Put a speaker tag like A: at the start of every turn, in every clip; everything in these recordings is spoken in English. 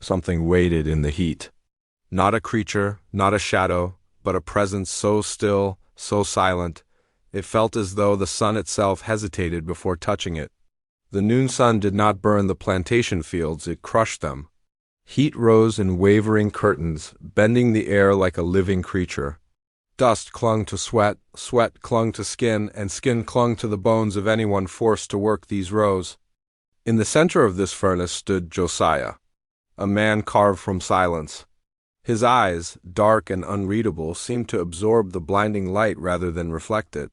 A: Something waited in the heat. Not a creature, not a shadow, but a presence so still, so silent, it felt as though the sun itself hesitated before touching it. The noon sun did not burn the plantation fields, it crushed them. Heat rose in wavering curtains, bending the air like a living creature. Dust clung to sweat, sweat clung to skin, and skin clung to the bones of anyone forced to work these rows. In the center of this furnace stood Josiah, a man carved from silence. His eyes, dark and unreadable, seemed to absorb the blinding light rather than reflect it.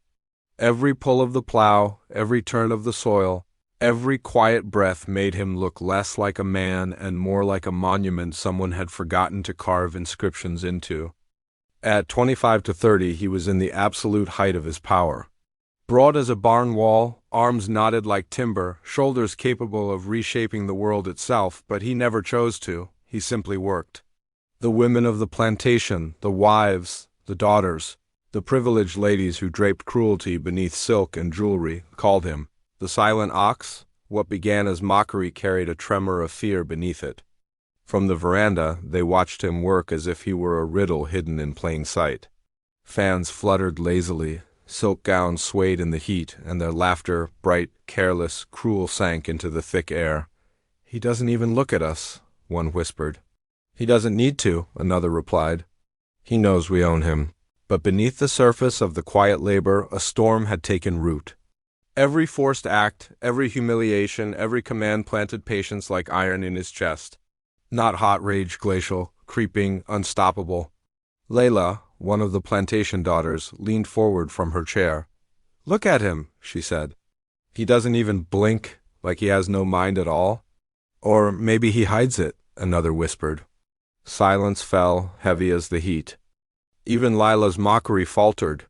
A: Every pull of the plow, every turn of the soil, every quiet breath made him look less like a man and more like a monument someone had forgotten to carve inscriptions into. At 25 to 30, he was in the absolute height of his power. Broad as a barn wall, arms knotted like timber, shoulders capable of reshaping the world itself, but he never chose to, he simply worked. The women of the plantation, the wives, the daughters, the privileged ladies who draped cruelty beneath silk and jewelry, called him the silent ox. What began as mockery carried a tremor of fear beneath it. From the veranda, they watched him work as if he were a riddle hidden in plain sight. Fans fluttered lazily, silk gowns swayed in the heat, and their laughter, bright, careless, cruel, sank into the thick air. "He doesn't even look at us," one whispered. "He doesn't need to," another replied. "He knows we own him." But beneath the surface of the quiet labor, a storm had taken root. Every forced act, every humiliation, every command planted patience like iron in his chest. Not hot rage glacial, creeping, unstoppable. Layla, one of the plantation daughters, leaned forward from her chair. "Look at him," she said. "He doesn't even blink, like he has no mind at all." "Or maybe he hides it," another whispered. Silence fell, heavy as the heat. Even Lila's mockery faltered,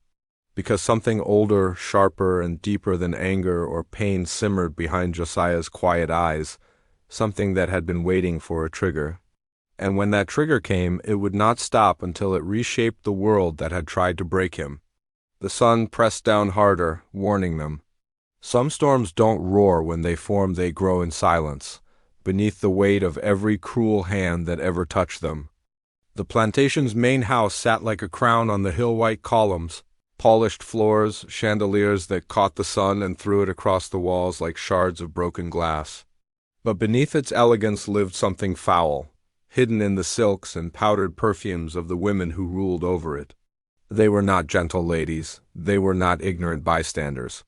A: because something older, sharper, and deeper than anger or pain simmered behind Josiah's quiet eyes, something that had been waiting for a trigger. And when that trigger came, it would not stop until it reshaped the world that had tried to break him. The sun pressed down harder, warning them. Some storms don't roar when they form, they grow in silence, beneath the weight of every cruel hand that ever touched them. The plantation's main house sat like a crown on the hill-white columns, polished floors, chandeliers that caught the sun and threw it across the walls like shards of broken glass. But beneath its elegance lived something foul, hidden in the silks and powdered perfumes of the women who ruled over it. They were not gentle ladies, they were not ignorant bystanders.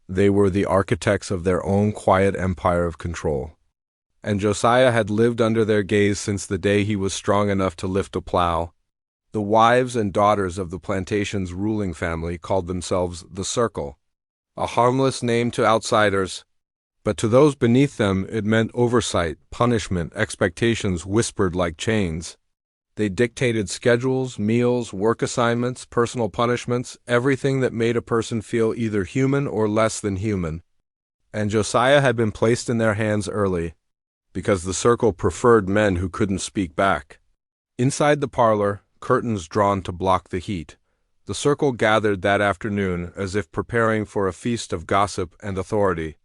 A: They were the architects of their own quiet empire of control. And Josiah had lived under their gaze since the day he was strong enough to lift a plow. The wives and daughters of the plantation's ruling family called themselves the Circle, a harmless name to outsiders, but to those beneath them it meant oversight, punishment, expectations whispered like chains. They dictated schedules, meals, work assignments, personal punishments, everything that made a person feel either human or less than human. And Josiah had been placed in their hands early, because the Circle preferred men who couldn't speak back. Inside the parlor, curtains drawn to block the heat, the Circle gathered that afternoon as if preparing for a feast of gossip and authority.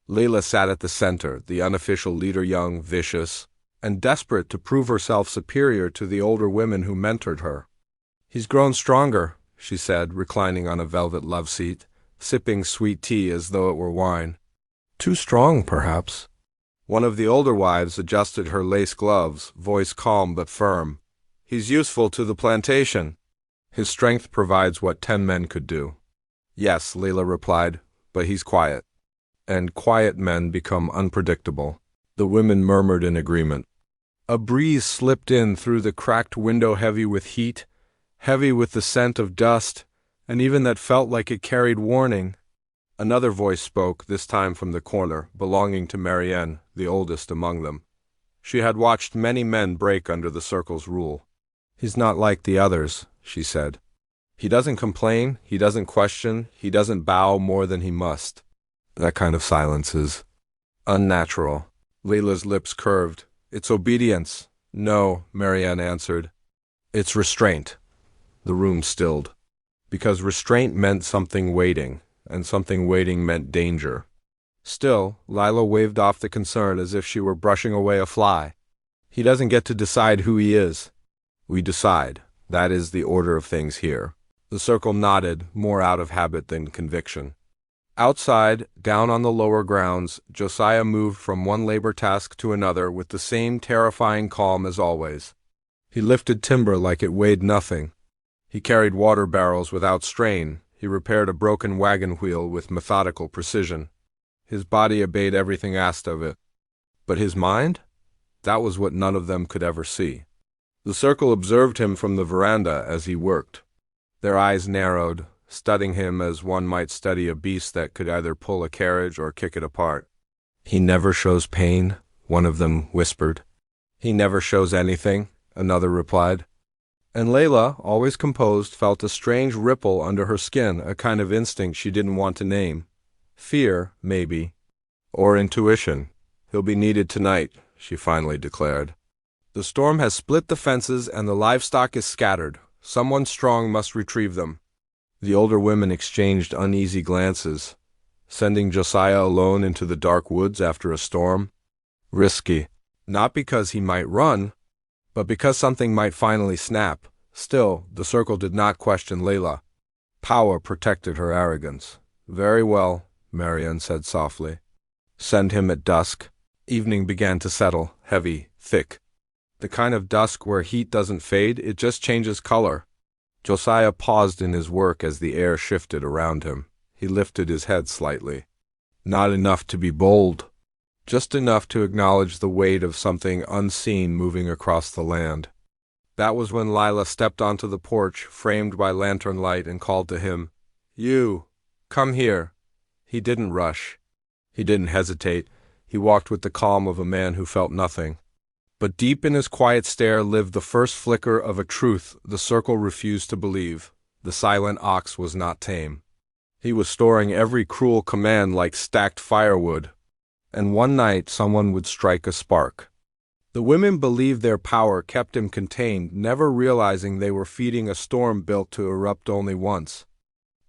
A: Layla sat at the center, the unofficial leader, young, vicious, and desperate to prove herself superior to the older women who mentored her. "He's grown stronger," she said, reclining on a velvet love seat, sipping sweet tea as though it were wine. "Too strong, perhaps." One of the older wives adjusted her lace gloves, voice calm but firm. "He's useful to the plantation. His strength provides what 10 men could do." "Yes," Layla replied, "but he's quiet." And quiet men become unpredictable. The women murmured in agreement. A breeze slipped in through the cracked window, heavy with heat, heavy with the scent of dust, and even that felt like it carried warning. Another voice spoke, this time from the corner, belonging to Marianne, the oldest among them. She had watched many men break under the Circle's rule. "He's not like the others," she said. "He doesn't complain, he doesn't question, he doesn't bow more than he must. That kind of silence is unnatural." Layla's lips curved. "It's obedience." "No," Marianne answered. "It's restraint." The room stilled. Because restraint meant something waiting, and something waiting meant danger. Still, Lila waved off the concern as if she were brushing away a fly. He doesn't get to decide who he is. We decide. That is the order of things here. The circle nodded, more out of habit than conviction. Outside, down on the lower grounds, Josiah moved from one labor task to another with the same terrifying calm as always. He lifted timber like it weighed nothing. He carried water barrels without strain. He repaired a broken wagon wheel with methodical precision. His body obeyed everything asked of it. But his mind? That was what none of them could ever see. The circle observed him from the veranda as he worked. Their eyes narrowed, studying him as one might study a beast that could either pull a carriage or kick it apart. "He never shows pain," one of them whispered. "He never shows anything," another replied. And Layla, always composed, felt a strange ripple under her skin, a kind of instinct she didn't want to name. Fear, maybe. Or intuition. "He'll be needed tonight," she finally declared. "The storm has split the fences and the livestock is scattered. Someone strong must retrieve them." The older women exchanged uneasy glances. Sending Josiah alone into the dark woods after a storm? Risky. Not because he might run, but because something might finally snap. Still, the circle did not question Layla. Power protected her arrogance. "Very well," Marian said softly. "Send him at dusk." Evening began to settle, heavy, thick. The kind of dusk where heat doesn't fade, it just changes color. Josiah paused in his work as the air shifted around him. He lifted his head slightly. Not enough to be bold. Just enough to acknowledge the weight of something unseen moving across the land. That was when Lila stepped onto the porch, framed by lantern light, and called to him, "You, come here." He didn't rush. He didn't hesitate. He walked with the calm of a man who felt nothing. But deep in his quiet stare lived the first flicker of a truth the circle refused to believe. The silent ox was not tame. He was storing every cruel command like stacked firewood. And one night someone would strike a spark. The women believed their power kept him contained, never realizing they were feeding a storm built to erupt only once.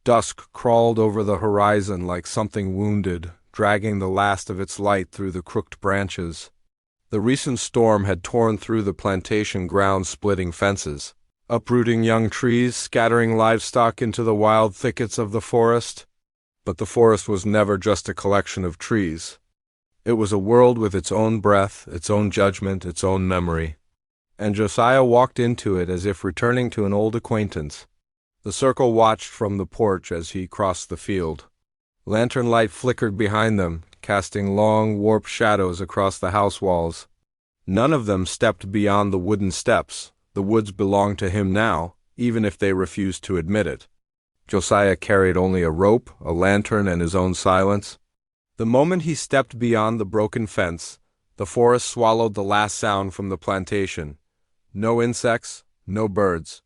A: Dusk crawled over the horizon like something wounded, dragging the last of its light through the crooked branches. The recent storm had torn through the plantation ground, splitting fences, uprooting young trees, scattering livestock into the wild thickets of the forest. But the forest was never just a collection of trees. It was a world with its own breath, its own judgment, its own memory. And Josiah walked into it as if returning to an old acquaintance. The circle watched from the porch as he crossed the field. Lantern light flickered behind them, casting long, warped shadows across the house walls. None of them stepped beyond the wooden steps. The woods belonged to him now, even if they refused to admit it. Josiah carried only a rope, a lantern, and his own silence. The moment he stepped beyond the broken fence, the forest swallowed the last sound from the plantation. No insects, no birds.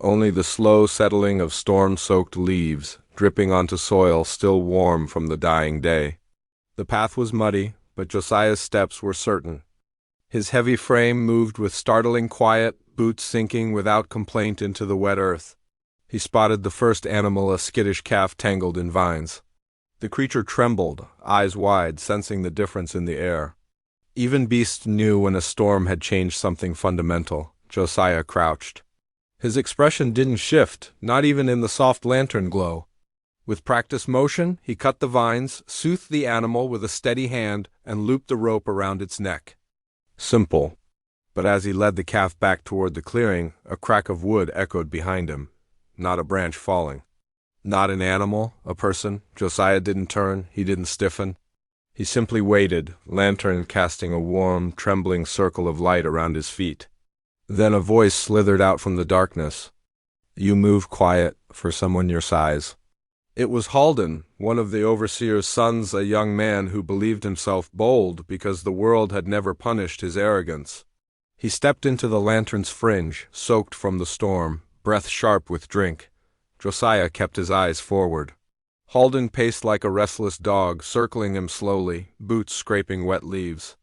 A: Only the slow settling of storm-soaked leaves, dripping onto soil still warm from the dying day. The path was muddy, but Josiah's steps were certain. His heavy frame moved with startling quiet, boots sinking without complaint into the wet earth. He spotted the first animal, a skittish calf tangled in vines. The creature trembled, eyes wide, sensing the difference in the air. Even beasts knew when a storm had changed something fundamental. Josiah crouched. His expression didn't shift, not even in the soft lantern glow. With practiced motion, he cut the vines, soothed the animal with a steady hand, and looped the rope around its neck. Simple. But as he led the calf back toward the clearing, a crack of wood echoed behind him. Not a branch falling. Not an animal, a person. Josiah didn't turn, he didn't stiffen. He simply waited, lantern casting a warm, trembling circle of light around his feet. Then a voice slithered out from the darkness. "You move quiet for someone your size." It was Halden, one of the overseer's sons, a young man who believed himself bold because the world had never punished his arrogance. He stepped into the lantern's fringe, soaked from the storm, breath sharp with drink. Josiah kept his eyes forward. Halden paced like a restless dog, circling him slowly, boots scraping wet leaves.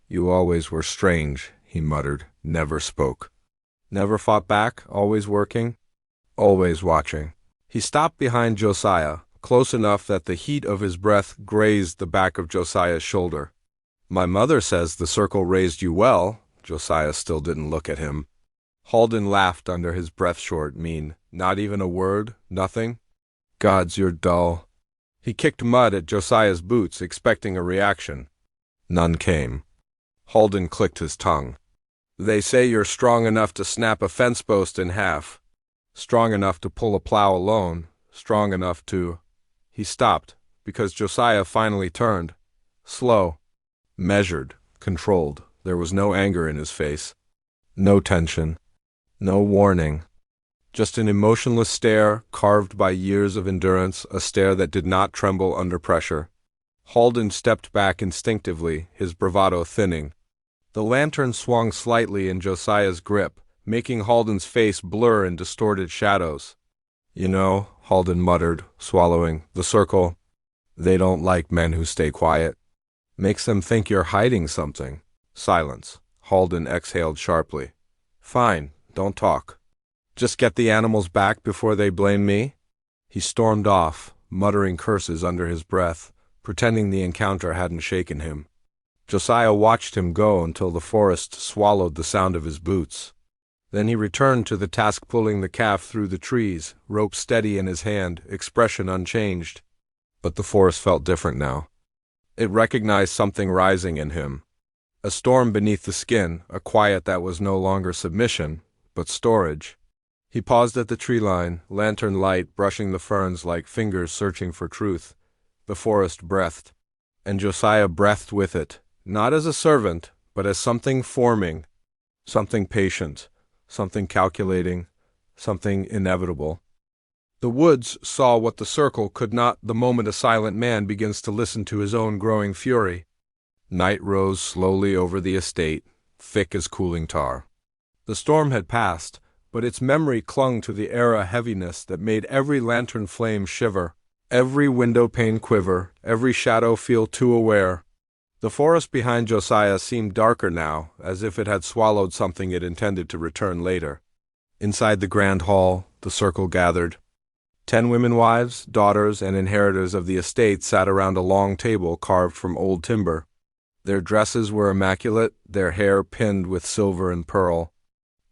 A: "You always were strange," he muttered, never spoke. "Never fought back, always working?" "Always watching." He stopped behind Josiah, close enough that the heat of his breath grazed the back of Josiah's shoulder. "My mother says the circle raised you well," Josiah still didn't look at him. Halden laughed under his breath. Short, mean, not even a word, nothing? Gods, you're dull. He kicked mud at Josiah's boots, expecting a reaction. None came. Halden clicked his tongue. They say you're strong enough to snap a fence post in half. Strong enough to pull a plow alone. Strong enough to... He stopped, because Josiah finally turned. Slow. Measured. Controlled. There was no anger in his face. No tension. No warning. Just an emotionless stare, carved by years of endurance, a stare that did not tremble under pressure. Halden stepped back instinctively, his bravado thinning. The lantern swung slightly in Josiah's grip, making Halden's face blur in distorted shadows. You know, Halden muttered, swallowing, the circle. They don't like men who stay quiet. Makes them think you're hiding something. Silence. Halden exhaled sharply. Fine, don't talk. Just get the animals back before they blame me? He stormed off, muttering curses under his breath, pretending the encounter hadn't shaken him. Josiah watched him go until the forest swallowed the sound of his boots. Then he returned to the task, pulling the calf through the trees, rope steady in his hand, expression unchanged. But the forest felt different now. It recognized something rising in him. A storm beneath the skin, a quiet that was no longer submission, but storage. He paused at the tree line, lantern light brushing the ferns like fingers searching for truth. The forest breathed, and Josiah breathed with it, not as a servant, but as something forming, something patient, something calculating, something inevitable. The woods saw what the circle could not the moment a silent man begins to listen to his own growing fury. Night rose slowly over the estate, thick as cooling tar. The storm had passed, but its memory clung to the air, a heaviness that made every lantern flame shiver, every window pane quiver, every shadow feel too aware. The forest behind Josiah seemed darker now, as if it had swallowed something it intended to return later. Inside the grand hall, the circle gathered. 10 women wives, daughters, and inheritors of the estate sat around a long table carved from old timber. Their dresses were immaculate, their hair pinned with silver and pearl.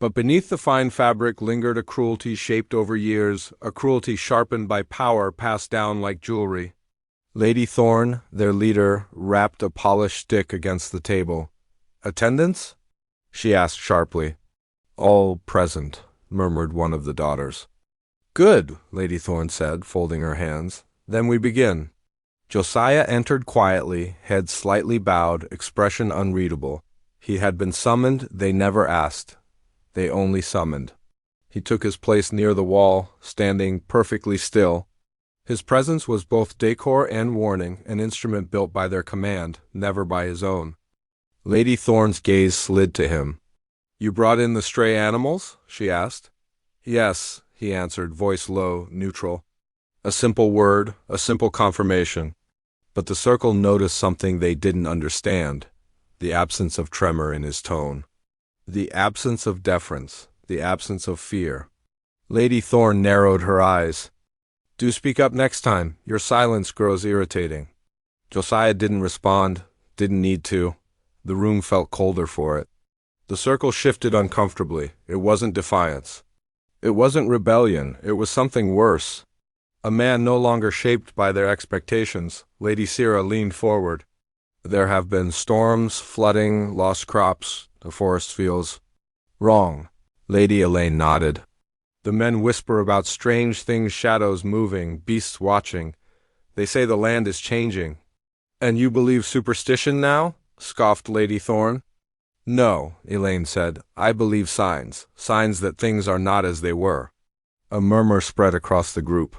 A: But beneath the fine fabric lingered a cruelty shaped over years, a cruelty sharpened by power passed down like jewelry. Lady Thorne, their leader, rapped a polished stick against the table. "Attendants?" she asked sharply. "All present," murmured one of the daughters. "Good," Lady Thorne said, folding her hands. "Then we begin." Josiah entered quietly, head slightly bowed, expression unreadable. He had been summoned, they never asked. They only summoned. He took his place near the wall, standing perfectly still. His presence was both decor and warning, an instrument built by their command, never by his own. Lady Thorne's gaze slid to him. "You brought in the stray animals?" she asked. "Yes," he answered, voice low, neutral. A simple word, a simple confirmation. But the circle noticed something they didn't understand, the absence of tremor in his tone. The absence of deference, the absence of fear. Lady Thorne narrowed her eyes. "Do speak up next time. Your silence grows irritating." Josiah didn't respond, didn't need to. The room felt colder for it. The circle shifted uncomfortably. It wasn't defiance. It wasn't rebellion. It was something worse. A man no longer shaped by their expectations. Lady Sierra leaned forward. "There have been storms, flooding, lost crops. The forest feels wrong." Lady Elaine nodded. "The men whisper about strange things, shadows moving, beasts watching. They say the land is changing." "And you believe superstition now?" scoffed Lady Thorne. "No," Elaine said. "I believe signs. Signs that things are not as they were." A murmur spread across the group.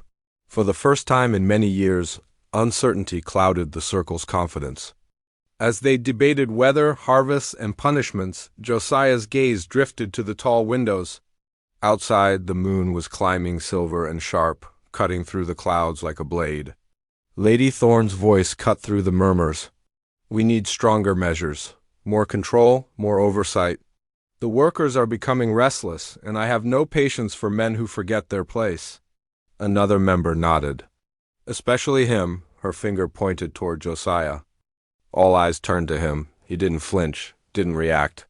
A: For the first time in many years, uncertainty clouded the circle's confidence. As they debated weather, harvests, and punishments, Josiah's gaze drifted to the tall windows. Outside, the moon was climbing silver and sharp, cutting through the clouds like a blade. Lady Thorne's voice cut through the murmurs. "We need stronger measures. More control, more oversight. The workers are becoming restless, and I have no patience for men who forget their place." Another member nodded. "Especially him," her finger pointed toward Josiah. All eyes turned to him. He didn't flinch, didn't react.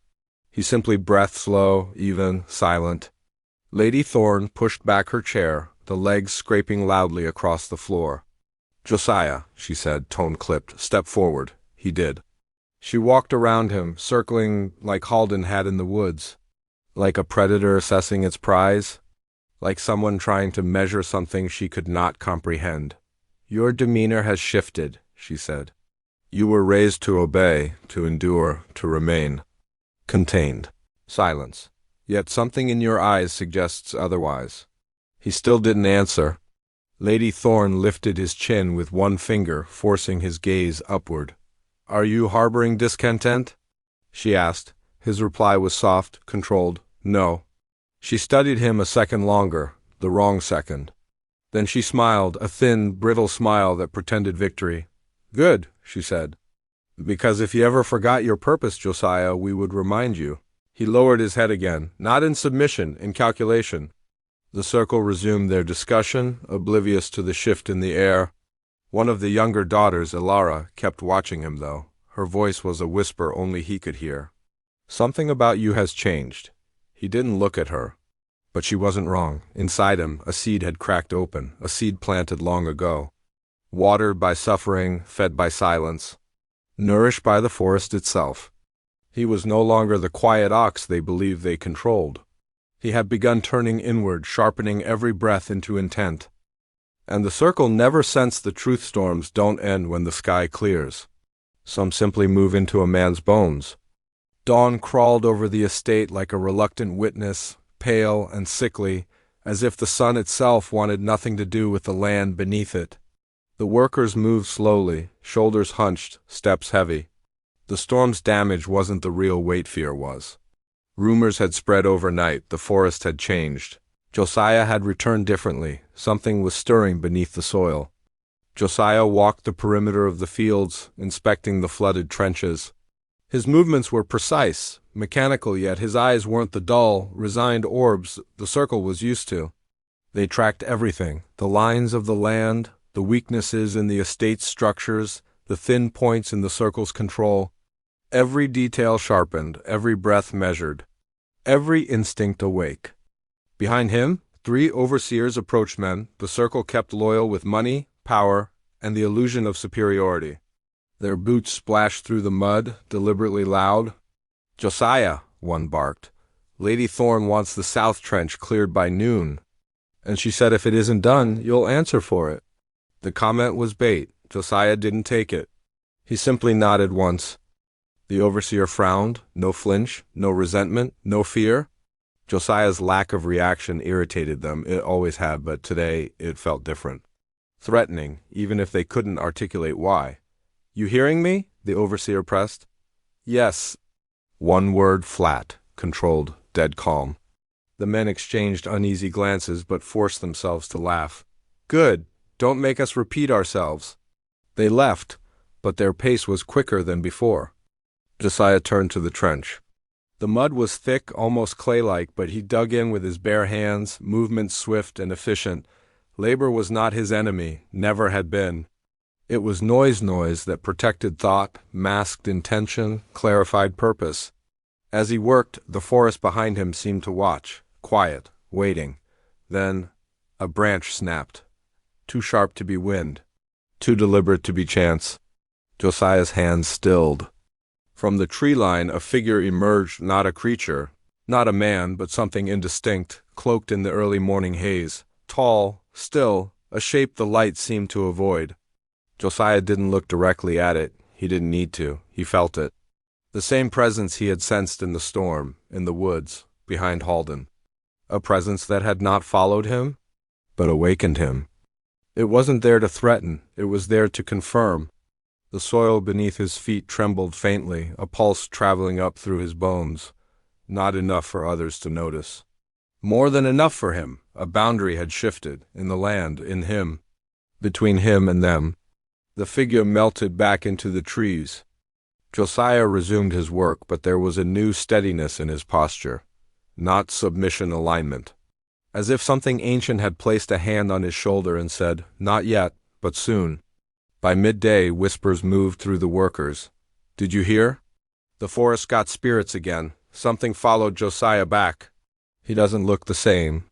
A: He simply breathed slow, even, silent. Lady Thorne pushed back her chair, the legs scraping loudly across the floor. "Josiah," she said, tone clipped, "step forward." He did. She walked around him, circling like Halden had in the woods. Like a predator assessing its prize. Like someone trying to measure something she could not comprehend. "Your demeanor has shifted," she said. "You were raised to obey, to endure, to remain." Contained. Silence. Yet something in your eyes suggests otherwise. He still didn't answer. Lady Thorne lifted his chin with one finger, forcing his gaze upward. "Are you harboring discontent?" she asked. His reply was soft, controlled. "No." She studied him a second longer, the wrong second. Then she smiled, a thin, brittle smile that pretended victory. "Good," she said. "Because if you ever forgot your purpose, Josiah, we would remind you." He lowered his head again, not in submission, in calculation. The circle resumed their discussion, oblivious to the shift in the air. One of the younger daughters, Ilara, kept watching him, though. Her voice was a whisper only he could hear. "Something about you has changed." He didn't look at her. But she wasn't wrong. Inside him, a seed had cracked open, a seed planted long ago. Watered by suffering, fed by silence. Nourished by the forest itself. He was no longer the quiet ox they believed they controlled. He had begun turning inward, sharpening every breath into intent. And the circle never sensed the truth storms don't end when the sky clears. Some simply move into a man's bones. Dawn crawled over the estate like a reluctant witness, pale and sickly, as if the sun itself wanted nothing to do with the land beneath it. The workers moved slowly, shoulders hunched, steps heavy. The storm's damage wasn't the real weight fear was. Rumors had spread overnight, the forest had changed. Josiah had returned differently, something was stirring beneath the soil. Josiah walked the perimeter of the fields, inspecting the flooded trenches. His movements were precise, mechanical, yet his eyes weren't the dull, resigned orbs the circle was used to. They tracked everything, the lines of the land, the weaknesses in the estate's structures, the thin points in the circle's control. Every detail sharpened, every breath measured, every instinct awake. Behind him, 3 overseers approached men the circle kept loyal with money, power, and the illusion of superiority. Their boots splashed through the mud, deliberately loud. "Josiah," one barked. "Lady Thorne wants the south trench cleared by noon. And she said if it isn't done, you'll answer for it." The comment was bait. Josiah didn't take it. He simply nodded once. The overseer frowned, no flinch, no resentment, no fear. Josiah's lack of reaction irritated them, it always had, but today it felt different. Threatening, even if they couldn't articulate why. "You hearing me?" the overseer pressed. "Yes." One word flat, controlled, dead calm. The men exchanged uneasy glances but forced themselves to laugh. "Good. Don't make us repeat ourselves." They left, but their pace was quicker than before. Josiah turned to the trench. The mud was thick, almost clay-like, but he dug in with his bare hands, movement swift and efficient. Labor was not his enemy, never had been. It was noise that protected thought, masked intention, clarified purpose. As he worked, the forest behind him seemed to watch, quiet, waiting. Then a branch snapped. Too sharp to be wind. Too deliberate to be chance. Josiah's hands stilled. From the tree line a figure emerged, not a creature, not a man, but something indistinct, cloaked in the early morning haze. Tall, still, a shape the light seemed to avoid. Josiah didn't look directly at it. He didn't need to. He felt it. The same presence he had sensed in the storm, in the woods, behind Halden. A presence that had not followed him, but awakened him. It wasn't there to threaten. It was there to confirm. The soil beneath his feet trembled faintly, a pulse traveling up through his bones. Not enough for others to notice. More than enough for him. A boundary had shifted, in the land, in him. Between him and them. The figure melted back into the trees. Josiah resumed his work, but there was a new steadiness in his posture. Not submission alignment. As if something ancient had placed a hand on his shoulder and said, "Not yet, but soon." By midday, whispers moved through the workers. "Did you hear? The forest got spirits again. Something followed Josiah back. He doesn't look the same.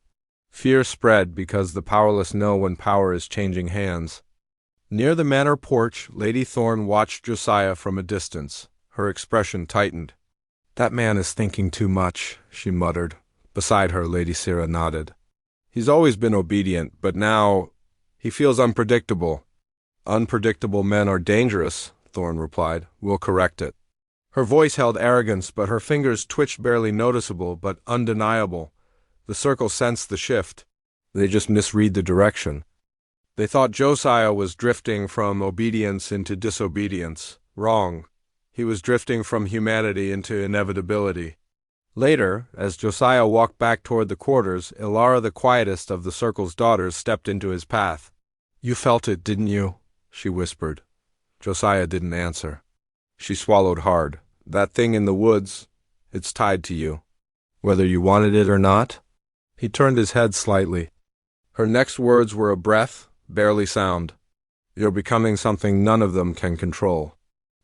A: Fear spread because the powerless know when power is changing hands. Near the manor porch, Lady Thorne watched Josiah from a distance. Her expression tightened. "That man is thinking too much," she muttered. Beside her, Lady Sarah nodded. "He's always been obedient, but now he feels unpredictable." "Unpredictable men are dangerous," Thorne replied. "We'll correct it." Her voice held arrogance, but her fingers twitched, barely noticeable, but undeniable. The circle sensed the shift. They just misread the direction. They thought Josiah was drifting from obedience into disobedience. Wrong. He was drifting from humanity into inevitability. Later, as Josiah walked back toward the quarters, Ilara, the quietest of the circle's daughters, stepped into his path. "You felt it, didn't you?" she whispered. Josiah didn't answer. She swallowed hard. "That thing in the woods, it's tied to you. Whether you wanted it or not?" He turned his head slightly. Her next words were a breath, barely sound. "You're becoming something none of them can control."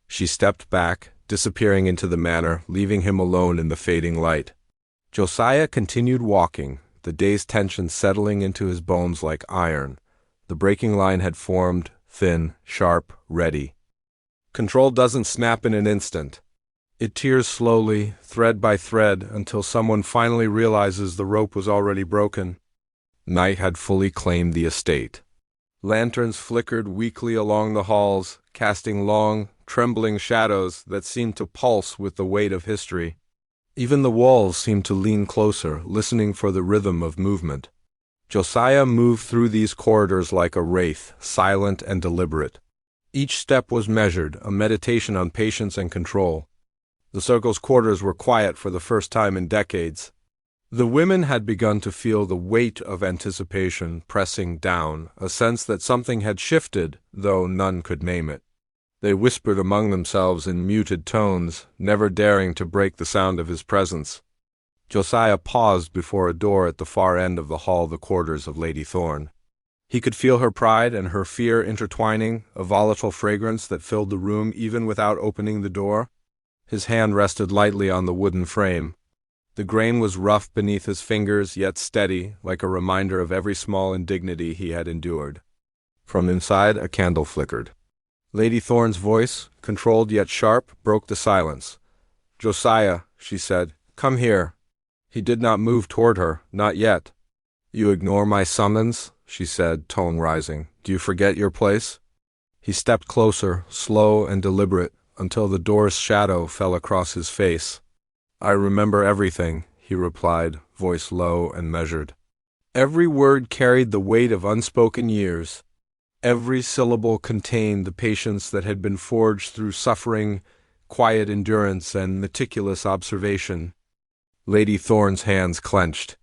A: She stepped back, disappearing into the manor, leaving him alone in the fading light. Josiah continued walking, the day's tension settling into his bones like iron. The breaking line had formed, thin, sharp, ready. Control doesn't snap in an instant. It tears slowly, thread by thread, until someone finally realizes the rope was already broken. Night had fully claimed the estate. Lanterns flickered weakly along the halls, casting long, trembling shadows that seemed to pulse with the weight of history. Even the walls seemed to lean closer, listening for the rhythm of movement. Josiah moved through these corridors like a wraith, silent and deliberate. Each step was measured, a meditation on patience and control. The circle's quarters were quiet for the first time in decades. The women had begun to feel the weight of anticipation pressing down, a sense that something had shifted, though none could name it. They whispered among themselves in muted tones, never daring to break the sound of his presence. Josiah paused before a door at the far end of the hall, the quarters of Lady Thorne. He could feel her pride and her fear intertwining, a volatile fragrance that filled the room even without opening the door. His hand rested lightly on the wooden frame. The grain was rough beneath his fingers, yet steady, like a reminder of every small indignity he had endured. From inside, a candle flickered. Lady Thorne's voice, controlled yet sharp, broke the silence. "Josiah," she said, "come here." He did not move toward her, not yet. "You ignore my summons?" she said, tone rising. "Do you forget your place?" He stepped closer, slow and deliberate, until the door's shadow fell across his face. "I remember everything," he replied, voice low and measured. Every word carried the weight of unspoken years. Every syllable contained the patience that had been forged through suffering, quiet endurance, and meticulous observation. Lady Thorne's hands clenched.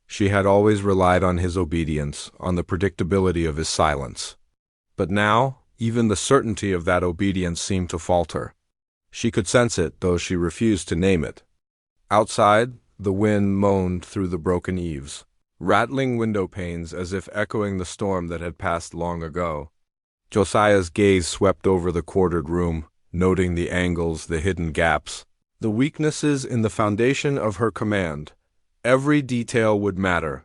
A: She had always relied on his obedience, on the predictability of his silence. But now, even the certainty of that obedience seemed to falter. She could sense it, though she refused to name it. Outside, the wind moaned through the broken eaves, rattling window panes as if echoing the storm that had passed long ago. Josiah's gaze swept over the quartered room, noting the angles, the hidden gaps, the weaknesses in the foundation of her command. Every detail would matter.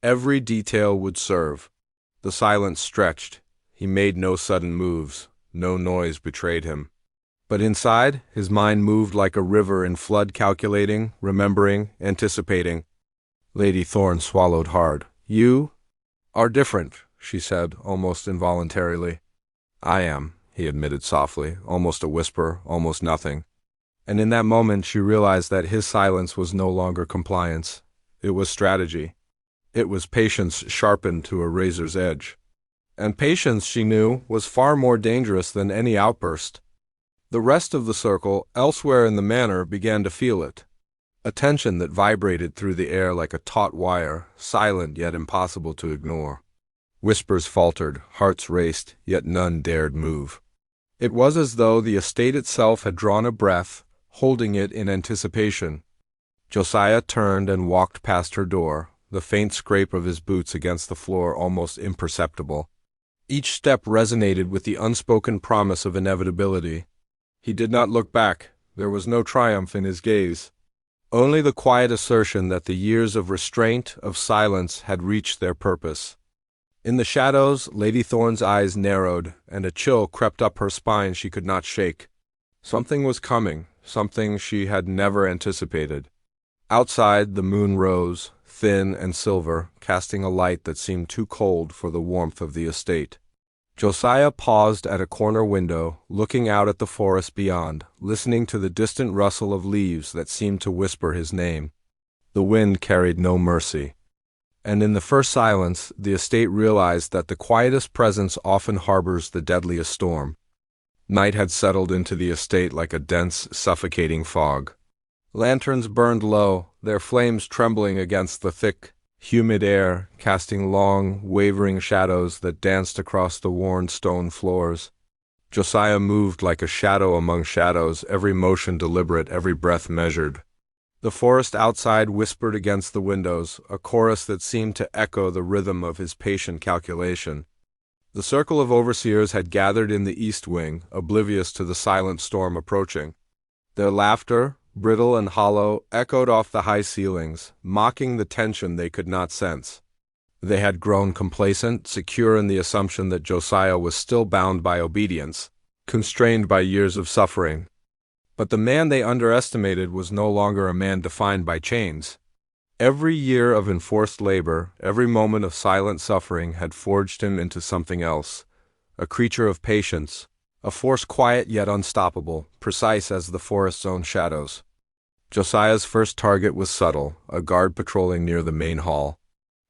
A: Every detail would serve. The silence stretched. He made no sudden moves. No noise betrayed him. But inside, his mind moved like a river in flood, calculating, remembering, anticipating. Lady Thorne swallowed hard. "You are different," she said, almost involuntarily. "I am," he admitted softly, almost a whisper, almost nothing. And in that moment she realized that his silence was no longer compliance. It was strategy. It was patience sharpened to a razor's edge. And patience, she knew, was far more dangerous than any outburst. The rest of the circle, elsewhere in the manor, began to feel it. A tension that vibrated through the air like a taut wire, silent yet impossible to ignore. Whispers faltered, hearts raced, yet none dared move. It was as though the estate itself had drawn a breath, holding it in anticipation. Josiah turned and walked past her door, the faint scrape of his boots against the floor almost imperceptible. Each step resonated with the unspoken promise of inevitability. He did not look back. There was no triumph in his gaze. Only the quiet assertion that the years of restraint, of silence, had reached their purpose. In the shadows, Lady Thorne's eyes narrowed, and a chill crept up her spine she could not shake. Something was coming, something she had never anticipated. Outside, the moon rose, thin and silver, casting a light that seemed too cold for the warmth of the estate. Josiah paused at a corner window, looking out at the forest beyond, listening to the distant rustle of leaves that seemed to whisper his name. The wind carried no mercy. And in the first silence, the estate realized that the quietest presence often harbors the deadliest storm. Night had settled into the estate like a dense, suffocating fog. Lanterns burned low, their flames trembling against the thick, humid air, casting long, wavering shadows that danced across the worn stone floors. Josiah moved like a shadow among shadows, every motion deliberate, every breath measured. The forest outside whispered against the windows, a chorus that seemed to echo the rhythm of his patient calculation. The circle of overseers had gathered in the east wing, oblivious to the silent storm approaching. Their laughter, brittle and hollow, echoed off the high ceilings, mocking the tension they could not sense. They had grown complacent, secure in the assumption that Josiah was still bound by obedience, constrained by years of suffering. But the man they underestimated was no longer a man defined by chains. Every year of enforced labor, every moment of silent suffering had forged him into something else, a creature of patience, a force quiet yet unstoppable, precise as the forest's own shadows. Josiah's first target was subtle, a guard patrolling near the main hall.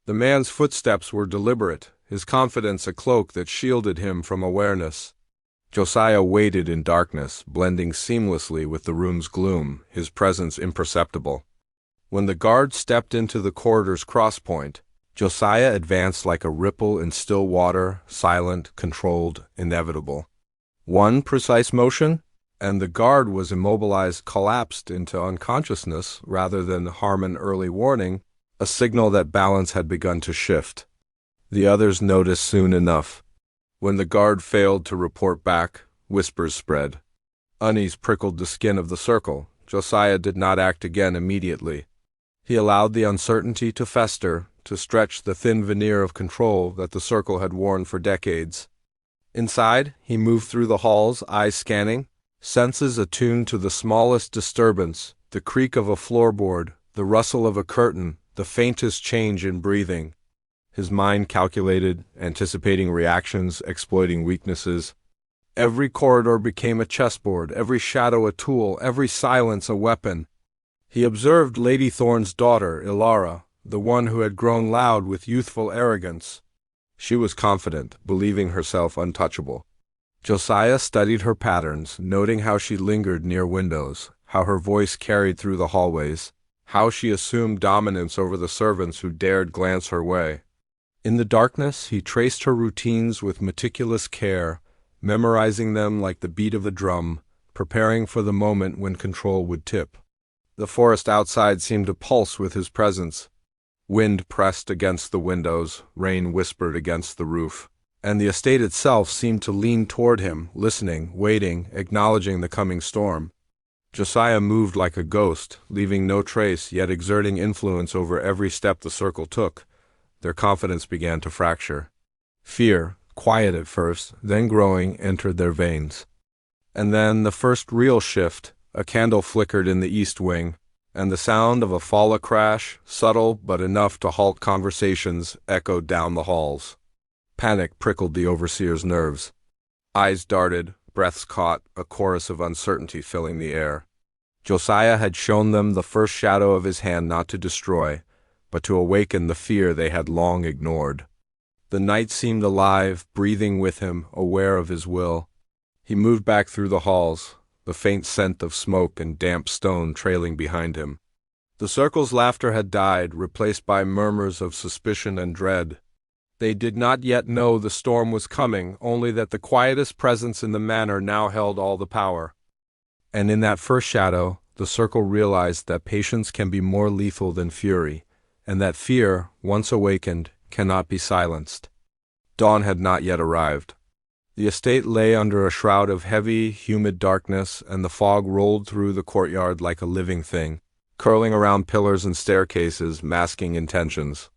A: The man's footsteps were deliberate, his confidence a cloak that shielded him from awareness. Josiah waited in darkness, blending seamlessly with the room's gloom, his presence imperceptible. When the guard stepped into the corridor's crosspoint, Josiah advanced like a ripple in still water, silent, controlled, inevitable. One precise motion, and the guard was immobilized, collapsed into unconsciousness rather than harm an early warning, a signal that balance had begun to shift. The others noticed soon enough. When the guard failed to report back, whispers spread. Unease prickled the skin of the circle. Josiah did not act again immediately. He allowed the uncertainty to fester, to stretch the thin veneer of control that the circle had worn for decades. Inside, he moved through the halls, eyes scanning, senses attuned to the smallest disturbance, the creak of a floorboard, the rustle of a curtain, the faintest change in breathing. His mind calculated, anticipating reactions, exploiting weaknesses. Every corridor became a chessboard, every shadow a tool, every silence a weapon. He observed Lady Thorne's daughter, Ilara, the one who had grown loud with youthful arrogance. She was confident, believing herself untouchable. Josiah studied her patterns, noting how she lingered near windows, how her voice carried through the hallways, how she assumed dominance over the servants who dared glance her way. In the darkness, he traced her routines with meticulous care, memorizing them like the beat of a drum, preparing for the moment when control would tip. The forest outside seemed to pulse with his presence. Wind pressed against the windows, rain whispered against the roof, and the estate itself seemed to lean toward him, listening, waiting, acknowledging the coming storm. Josiah moved like a ghost, leaving no trace, yet exerting influence over every step the circle took. Their confidence began to fracture. Fear, quiet at first, then growing, entered their veins. And then the first real shift. A candle flickered in the east wing, and the sound of a falla crash, subtle but enough to halt conversations, echoed down the halls. Panic prickled the overseer's nerves. Eyes darted, breaths caught, a chorus of uncertainty filling the air. Josiah had shown them the first shadow of his hand not to destroy, but to awaken the fear they had long ignored. The night seemed alive, breathing with him, aware of his will. He moved back through the halls, the faint scent of smoke and damp stone trailing behind him. The circle's laughter had died, replaced by murmurs of suspicion and dread. They did not yet know the storm was coming, only that the quietest presence in the manor now held all the power. And in that first shadow, the circle realized that patience can be more lethal than fury, and that fear, once awakened, cannot be silenced. Dawn had not yet arrived. The estate lay under a shroud of heavy, humid darkness, and the fog rolled through the courtyard like a living thing, curling around pillars and staircases, masking intentions.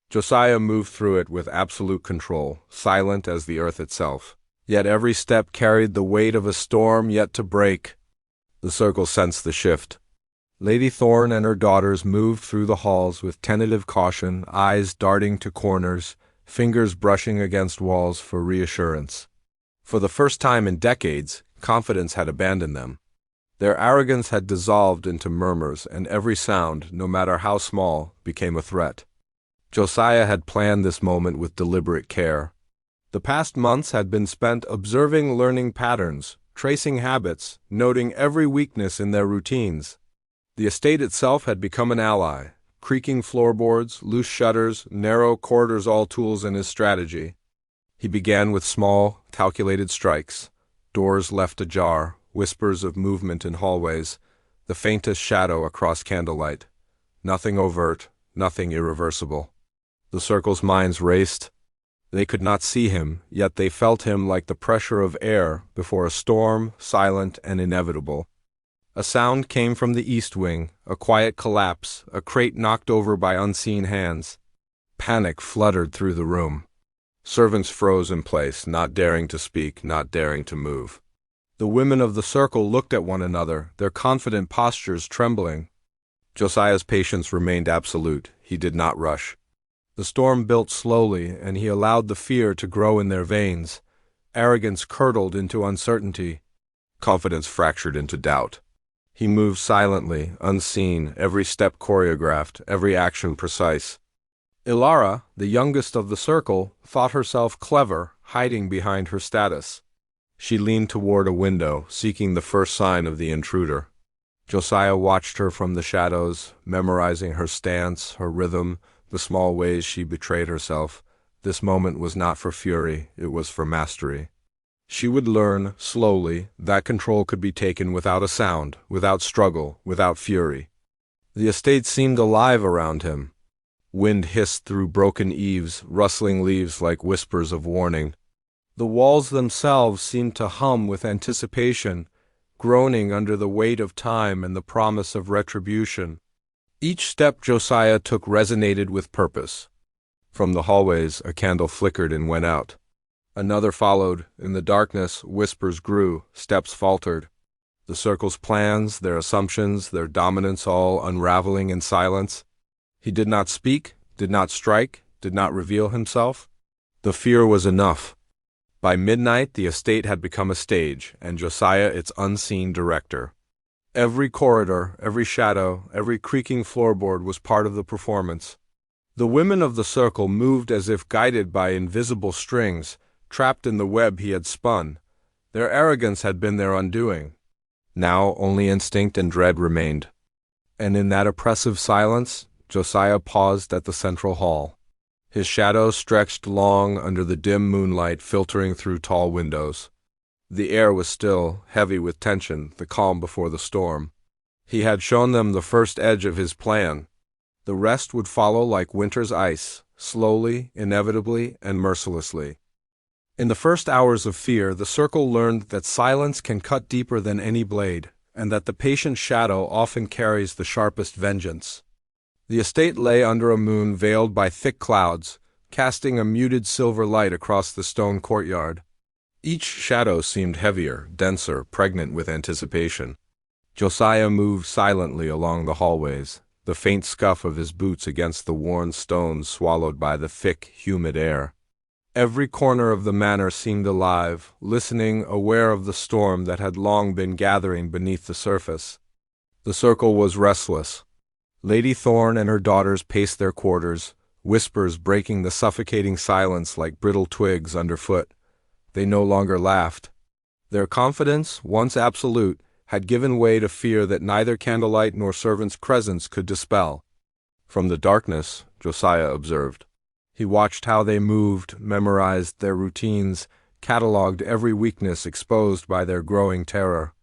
A: Josiah moved through it with absolute control, silent as the earth itself. Yet every step carried the weight of a storm yet to break. The circle sensed the shift. Lady Thorne and her daughters moved through the halls with tentative caution, eyes darting to corners, fingers brushing against walls for reassurance. For the first time in decades, confidence had abandoned them. Their arrogance had dissolved into murmurs, and every sound, no matter how small, became a threat. Josiah had planned this moment with deliberate care. The past months had been spent observing learning patterns, tracing habits, noting every weakness in their routines. The estate itself had become an ally, creaking floorboards, loose shutters, narrow corridors, all tools in his strategy. He began with small, calculated strikes, doors left ajar, whispers of movement in hallways, the faintest shadow across candlelight. Nothing overt, nothing irreversible. The circle's minds raced. They could not see him, yet they felt him like the pressure of air before a storm, silent and inevitable. A sound came from the east wing, a quiet collapse, a crate knocked over by unseen hands. Panic fluttered through the room. Servants froze in place, not daring to speak, not daring to move. The women of the circle looked at one another, their confident postures trembling. Josiah's patience remained absolute. He did not rush. The storm built slowly, and he allowed the fear to grow in their veins. Arrogance curdled into uncertainty. Confidence fractured into doubt. He moved silently, unseen, every step choreographed, every action precise. Ilara, the youngest of the circle, thought herself clever, hiding behind her status. She leaned toward a window, seeking the first sign of the intruder. Josiah watched her from the shadows, memorizing her stance, her rhythm, the small ways she betrayed herself. This moment was not for fury, it was for mastery. She would learn, slowly, that control could be taken without a sound, without struggle, without fury. The estate seemed alive around him. Wind hissed through broken eaves, rustling leaves like whispers of warning. The walls themselves seemed to hum with anticipation, groaning under the weight of time and the promise of retribution. Each step Josiah took resonated with purpose. From the hallways, a candle flickered and went out. Another followed. In the darkness, whispers grew, steps faltered. The circle's plans, their assumptions, their dominance all unraveling in silence. He did not speak, did not strike, did not reveal himself. The fear was enough. By midnight, the estate had become a stage, and Josiah its unseen director. Every corridor, every shadow, every creaking floorboard was part of the performance. The women of the circle moved as if guided by invisible strings, trapped in the web he had spun. Their arrogance had been their undoing. Now only instinct and dread remained. And in that oppressive silence, Josiah paused at the central hall. His shadow stretched long under the dim moonlight filtering through tall windows. The air was still, heavy with tension, the calm before the storm. He had shown them the first edge of his plan. The rest would follow like winter's ice, slowly, inevitably, and mercilessly. In the first hours of fear, the circle learned that silence can cut deeper than any blade, and that the patient shadow often carries the sharpest vengeance. The estate lay under a moon veiled by thick clouds, casting a muted silver light across the stone courtyard. Each shadow seemed heavier, denser, pregnant with anticipation. Josiah moved silently along the hallways, the faint scuff of his boots against the worn stones swallowed by the thick, humid air. Every corner of the manor seemed alive, listening, aware of the storm that had long been gathering beneath the surface. The circle was restless. Lady Thorne and her daughters paced their quarters, whispers breaking the suffocating silence like brittle twigs underfoot. They no longer laughed. Their confidence, once absolute, had given way to fear that neither candlelight nor servant's presence could dispel. From the darkness, Josiah observed. He watched how they moved, memorized their routines, catalogued every weakness exposed by their growing terror.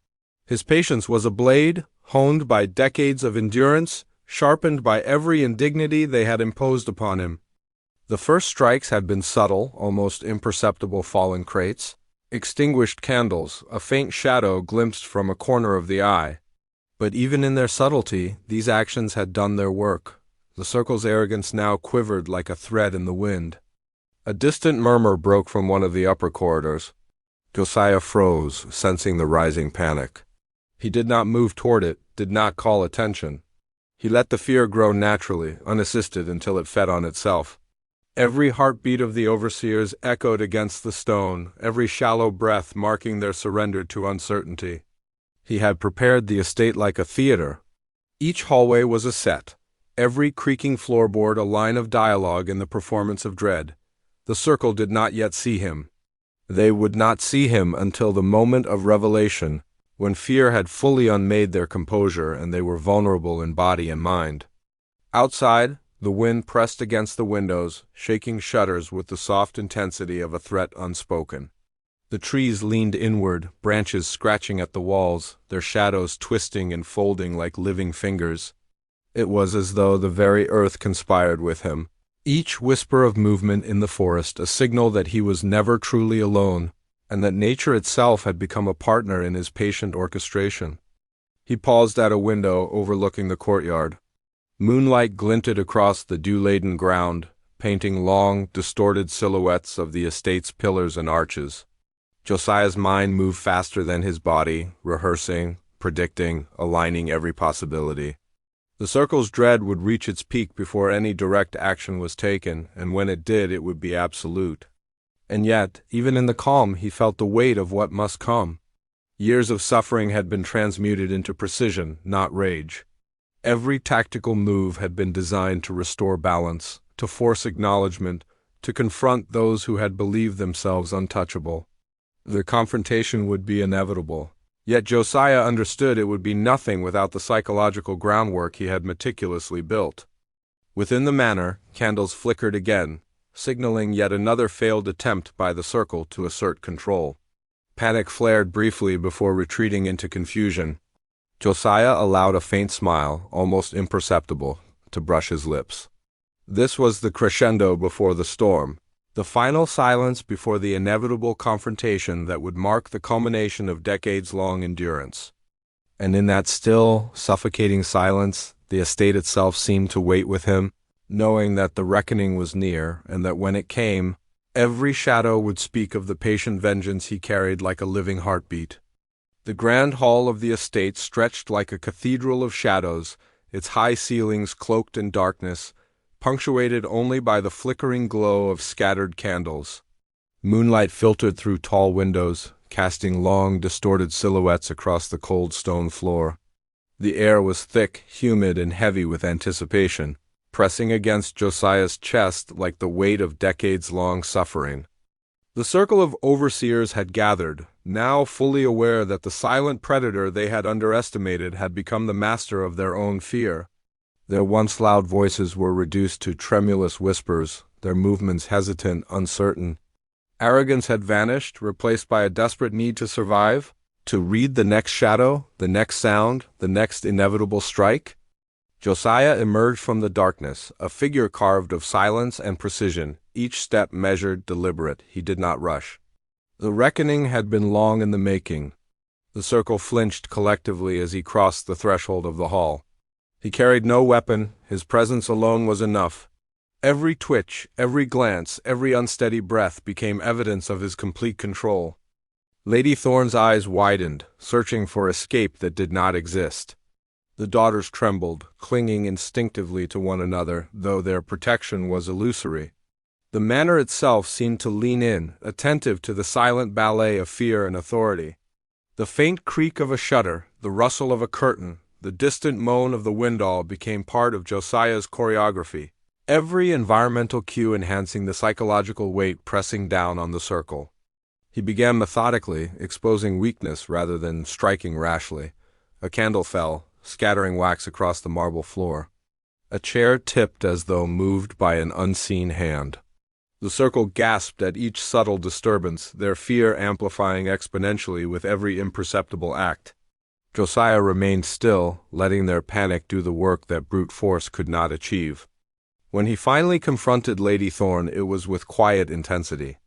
A: His patience was a blade, honed by decades of endurance, sharpened by every indignity they had imposed upon him. The first strikes had been subtle, almost imperceptible fallen crates, extinguished candles, a faint shadow glimpsed from a corner of the eye. But even in their subtlety, these actions had done their work. The circle's arrogance now quivered like a thread in the wind. A distant murmur broke from one of the upper corridors. Josiah froze, sensing the rising panic. He did not move toward it, did not call attention. He let the fear grow naturally, unassisted, until it fed on itself. Every heartbeat of the overseers echoed against the stone, every shallow breath marking their surrender to uncertainty. He had prepared the estate like a theater. Each hallway was a set, every creaking floorboard a line of dialogue in the performance of dread. The circle did not yet see him. They would not see him until the moment of revelation, when fear had fully unmade their composure and they were vulnerable in body and mind. Outside, the wind pressed against the windows, shaking shutters with the soft intensity of a threat unspoken. The trees leaned inward, branches scratching at the walls, their shadows twisting and folding like living fingers. It was as though the very earth conspired with him. Each whisper of movement in the forest a signal that he was never truly alone, and that nature itself had become a partner in his patient orchestration. He paused at a window overlooking the courtyard. Moonlight glinted across the dew-laden ground, painting long, distorted silhouettes of the estate's pillars and arches. Josiah's mind moved faster than his body, rehearsing, predicting, aligning every possibility. The circle's dread would reach its peak before any direct action was taken, and when it did, it would be absolute. And yet, even in the calm, he felt the weight of what must come. Years of suffering had been transmuted into precision, not rage. Every tactical move had been designed to restore balance, to force acknowledgement, to confront those who had believed themselves untouchable. The confrontation would be inevitable. Yet Josiah understood it would be nothing without the psychological groundwork he had meticulously built. Within the manor, candles flickered again, signaling yet another failed attempt by the circle to assert control. Panic flared briefly before retreating into confusion. Josiah allowed a faint smile, almost imperceptible, to brush his lips. This was the crescendo before the storm, the final silence before the inevitable confrontation that would mark the culmination of decades-long endurance. And in that still, suffocating silence, the estate itself seemed to wait with him, knowing that the reckoning was near, and that when it came, every shadow would speak of the patient vengeance he carried like a living heartbeat. The grand hall of the estate stretched like a cathedral of shadows, its high ceilings cloaked in darkness, punctuated only by the flickering glow of scattered candles. Moonlight filtered through tall windows, casting long, distorted silhouettes across the cold stone floor. The air was thick, humid, and heavy with anticipation, pressing against Josiah's chest like the weight of decades-long suffering. The circle of overseers had gathered, now fully aware that the silent predator they had underestimated had become the master of their own fear. Their once loud voices were reduced to tremulous whispers, their movements hesitant, uncertain. Arrogance had vanished, replaced by a desperate need to survive, to read the next shadow, the next sound, the next inevitable strike. Josiah emerged from the darkness, a figure carved of silence and precision, each step measured, deliberate. He did not rush. The reckoning had been long in the making. The circle flinched collectively as he crossed the threshold of the hall. He carried no weapon, his presence alone was enough. Every twitch, every glance, every unsteady breath became evidence of his complete control. Lady Thorne's eyes widened, searching for escape that did not exist. The daughters trembled, clinging instinctively to one another, though their protection was illusory. The manor itself seemed to lean in, attentive to the silent ballet of fear and authority. The faint creak of a shutter, the rustle of a curtain, the distant moan of the wind all became part of Josiah's choreography, every environmental cue enhancing the psychological weight pressing down on the circle. He began methodically, exposing weakness rather than striking rashly. A candle fell, scattering wax across the marble floor. A chair tipped as though moved by an unseen hand. The circle gasped at each subtle disturbance, their fear amplifying exponentially with every imperceptible act. Josiah remained still, letting their panic do the work that brute force could not achieve. When he finally confronted Lady Thorne, it was with quiet intensity.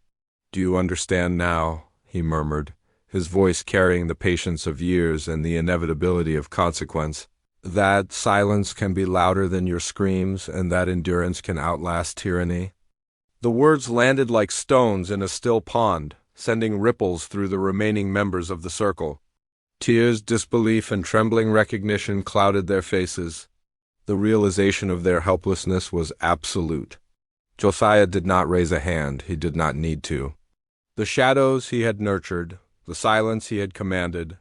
A: "Do you understand now?" he murmured, his voice carrying the patience of years and the inevitability of consequence. That silence can be louder than your screams, and that endurance can outlast tyranny. The words landed like stones in a still pond, sending ripples through the remaining members of the circle. Tears, disbelief, and trembling recognition clouded their faces. The realization of their helplessness was absolute. Josiah did not raise a hand. He did not need to. The shadows he had nurtured, the silence he had commanded,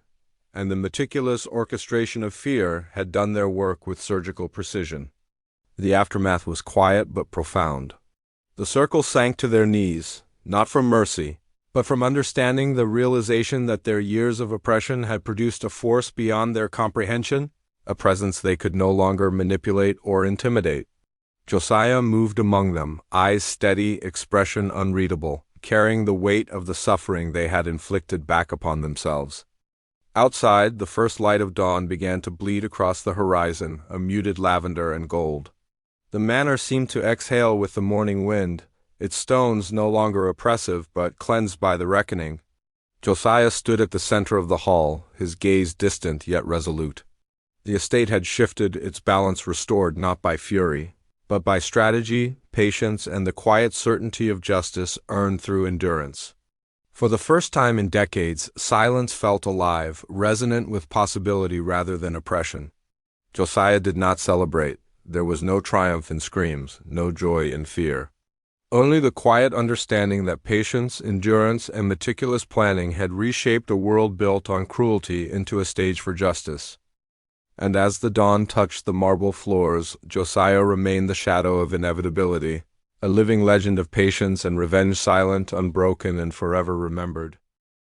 A: and the meticulous orchestration of fear had done their work with surgical precision. The aftermath was quiet but profound. The circle sank to their knees, not from mercy, but from understanding the realization that their years of oppression had produced a force beyond their comprehension, a presence they could no longer manipulate or intimidate. Josiah moved among them, eyes steady, expression unreadable, carrying the weight of the suffering they had inflicted back upon themselves. Outside, the first light of dawn began to bleed across the horizon, a muted lavender and gold. The manor seemed to exhale with the morning wind, its stones no longer oppressive but cleansed by the reckoning. Josiah stood at the center of the hall, his gaze distant yet resolute. The estate had shifted, its balance restored not by fury, but by strategy, patience, and the quiet certainty of justice earned through endurance. For the first time in decades, silence felt alive, resonant with possibility rather than oppression. Josiah did not celebrate. There was no triumph in screams, no joy in fear. Only the quiet understanding that patience, endurance, and meticulous planning had reshaped a world built on cruelty into a stage for justice. And as the dawn touched the marble floors, Josiah remained the shadow of inevitability, a living legend of patience and revenge, silent, unbroken, and forever remembered.